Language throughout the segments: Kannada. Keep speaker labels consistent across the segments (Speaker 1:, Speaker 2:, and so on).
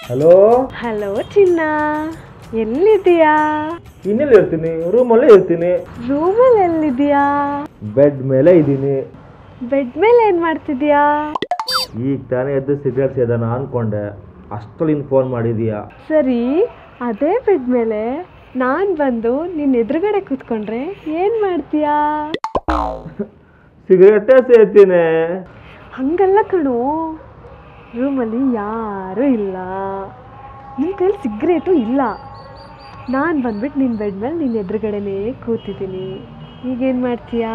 Speaker 1: ಹಲೋ
Speaker 2: ಹಲೋ ಚಿನ್ನ, ಎಲ್ಲಿದ್ದೀಯಾ?
Speaker 1: ಇನ್ನೆಲ್ಲಿ ಇರ್ತೀನಿ? ರೂಮಲ್ಲೇ ಇರ್ತೀನಿ.
Speaker 2: ರೂಮಲ್ಲಿ ಎಲ್ಲಿದ್ದೀಯಾ?
Speaker 1: ಬೆಡ್ ಮೇಲೆ ಇದ್ದೀನಿ.
Speaker 2: ಬೆಡ್ ಮೇಲೆ ಏನು ಮಾಡ್ತಿದ್ಯಾ?
Speaker 1: ಈಗ ತಾನೇ ಎದ್ದು ಸಿಗರೇಟ್ ಸೇದೋಣ ಅನ್ಕೊಂಡೆ, ಅಷ್ಟರಲ್ಲಿ ಫೋನ್ ಮಾಡಿದೀಯಾ.
Speaker 2: ಸರಿ, ಅದೇ ಬೆಡ್ ಮೇಲೆ ನಾನು ಬಂದು ನಿನ್ನ ಎದುರುಗಡೆ ಕೂತ್ಕೊಂಡ್ರೆ ಏನು ಮಾಡ್ತೀಯಾ?
Speaker 1: ಸಿಗರೇಟೇ ಸೇರ್ತೀನಿ.
Speaker 2: ಹಂಗಲ್ಲ ಕಣೋ, ರೂಮಲ್ಲಿ ಯಾರೂ ಇಲ್ಲ, ನಿನ್ನ ಕೈಲಿ ಸಿಗರೇಟು ಇಲ್ಲ. ನಾನು ಬಂದ್ಬಿಟ್ಟು ನಿನ್ನ ಬೆಡ್ ಮೇಲೆ ನಿನ್ನ ಎದುರುಗಡೆನೇ ಕೂತಿದ್ದೀನಿ. ಈಗೇನು ಮಾಡ್ತೀಯಾ?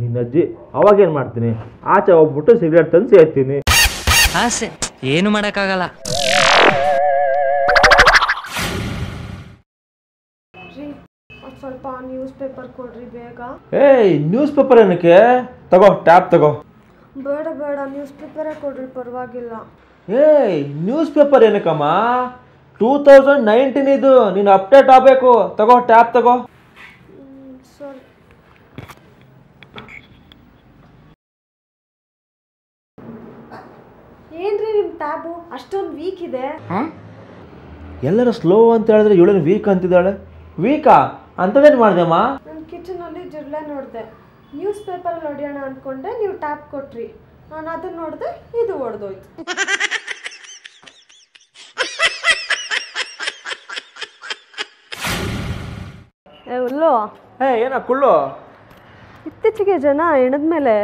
Speaker 1: ನಿನ್ನ ಅಜ್ಜಿ ಅವಾಗೇನು ಮಾಡ್ತೀನಿ, ಆಚೆ ಹೋಗ್ಬಿಟ್ಟು ಸಿಗರೇಟ್ ತಂದು ಸೇರ್ತೀನಿ.
Speaker 3: ಆಸೆ ಏನು ಮಾಡೋಕ್ಕಾಗಲ್ಲ.
Speaker 2: ಸ್ವಲ್ಪ ನ್ಯೂಸ್ ಪೇಪರ್ ಕೊಡ್ರಿ ಬೇಗ.
Speaker 1: ಏಯ್, ನ್ಯೂಸ್ ಪೇಪರ್ ಏನಕ್ಕೆ? ತಗೋ, ಟ್ಯಾಬ್ ತಗೋ.
Speaker 2: ಬೇಡ ಬೇಡ, ನ್ಯೂಸ್ ಪೇಪರೇ ಕೊಡ್ರಿ, ಪರವಾಗಿಲ್ಲ.
Speaker 1: ಏಯ್, ನ್ಯೂಸ್ ಪೇಪರ್ ಏನಕ್ಕಮ್ಮ? 2019 ಇದು, ನೀನು ಅಪ್ಡೇಟ್ ಆಗಬೇಕು. ತಗೋ, ಟ್ಯಾಬ್ ತಗೋ.
Speaker 2: ಸರಿ. ಏನ್ರಿ ನಿಮ್ಮ ಟ್ಯಾಬು ಅಷ್ಟೊಂದು ವೀಕ್ ಇದೆ?
Speaker 1: ಎಲ್ಲರೂ ಸ್ಲೋ ಅಂತ ಹೇಳಿದ್ರೆ ಇವಳೇನು ವೀಕ್ ಅಂತಿದ್ದಾಳೆ. ವೀಕಾ? ಅಂಥದ್ದೇನು ಮಾಡಿದೆಮ್ಮ?
Speaker 2: ನಾನು ಕಿಚನಲ್ಲಿ ಜಿರಳೆ ನೋಡಿದೆ, ನ್ಯೂಸ್ ಪೇಪರಲ್ಲಿ ಹೊಡೆಯೋಣ ಅಂದ್ಕೊಂಡೆ, ನೀವು ಟ್ಯಾಬ್ ಕೊಟ್ರಿ. ನಾನು ಅದನ್ನು ನೋಡಿದೆ, ಇದು ಹೊಡೆದೋಯ್ತು. ಉಲ್ಲು,
Speaker 1: ಏನೋ ಕುಳ್ಳು?
Speaker 2: ಇತ್ತೀಚೆಗೆ ಜನ ಹೆಣದ್ಮೇಲೆ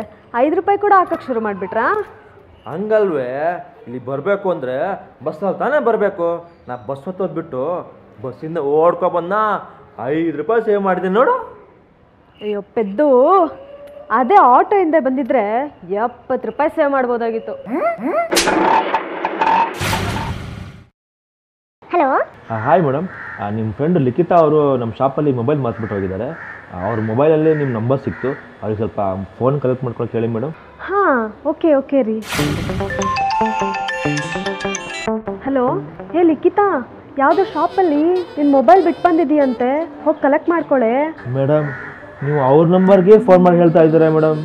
Speaker 2: 5 ರೂಪಾಯಿ ಕೂಡ ಹಾಕಕ್ಕೆ ಶುರು ಮಾಡಿಬಿಟ್ರಾ?
Speaker 1: ಹಂಗಲ್ವೇ, ಇಲ್ಲಿ ಬರಬೇಕು ಅಂದರೆ ಬಸ್ಸಲ್ಲಿ ತಾನೇ ಬರಬೇಕು. ನಾ ಬಸ್ ಹೊತ್ತೋದ್ಬಿಟ್ಟು ಬಸ್ಸಿಂದ ಓಡ್ಕೊಬಂದ 5 ರೂಪಾಯಿ ಸೇವ್ ಮಾಡಿದ್ದೀನಿ ನೋಡು.
Speaker 2: ಅಯ್ಯೋ ಪೆದ್ದು, ಅದೇ ಆಟೋಯಿಂದ ಬಂದಿದ್ರೆ 70 ರೂಪಾಯಿ ಸೇವ್ ಮಾಡ್ಬೋದಾಗಿತ್ತು.
Speaker 4: ಹಲೋ,
Speaker 1: ಹಾಯ್ ಮೇಡಮ್, ನಿಮ್ಮ ಫ್ರೆಂಡ್ ಲಿಖಿತಾ ಅವರು ನಮ್ಮ ಶಾಪಲ್ಲಿ ಮೊಬೈಲ್ ಮಾರ್ತ್ಬಿಟ್ಟು ಹೋಗಿದ್ದಾರೆ. ಅವ್ರ ಮೊಬೈಲಲ್ಲಿ ನಿಮ್ಮ ನಂಬರ್ ಸಿಕ್ತು, ಅವ್ರಿಗೆ ಸ್ವಲ್ಪ ಫೋನ್ ಕಲೆಕ್ಟ್ ಮಾಡ್ಕೊಳಕ್ಕೆ ಹೇಳಿ ಮೇಡಮ್.
Speaker 2: ಹಾಂ, ಓಕೆ ರೀ. ಹಲೋ, ಲಿಖಿತಾ, ಯಾವುದೋ ಶಾಪಲ್ಲಿ ನಿನ್ನ ಮೊಬೈಲ್ ಬಿಟ್ಟು ಬಂದಿದೆಯಂತೆ, ಹೋಗಿ ಕಲೆಕ್ಟ್ ಮಾಡ್ಕೊಳ್ಳೆ.
Speaker 1: ಮೇಡಮ್, ನೀವು ಅವ್ರ ನಂಬರ್ಗೆ ಫೋನ್ ಮಾಡಿ ಹೇಳ್ತಾ ಇದ್ದೀರಾ ಮೇಡಮ್?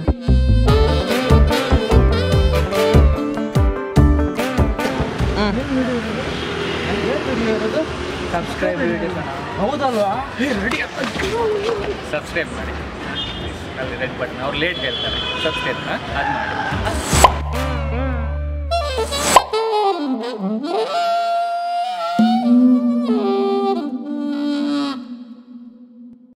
Speaker 3: ಹೌದಲ್ವಾ? ಸಬ್ಸ್ಕ್ರೈಬ್ ಮಾಡಿ, ಅಲ್ಲಿ ರೆಡ್ ಬಟನ್, ಅವ್ರು ಲೇಟ್ ಹೇಳ್ತಾರೆ, ಸಬ್ಸ್ಕ್ರೈಬ್ ಅದು ಮಾಡಿ.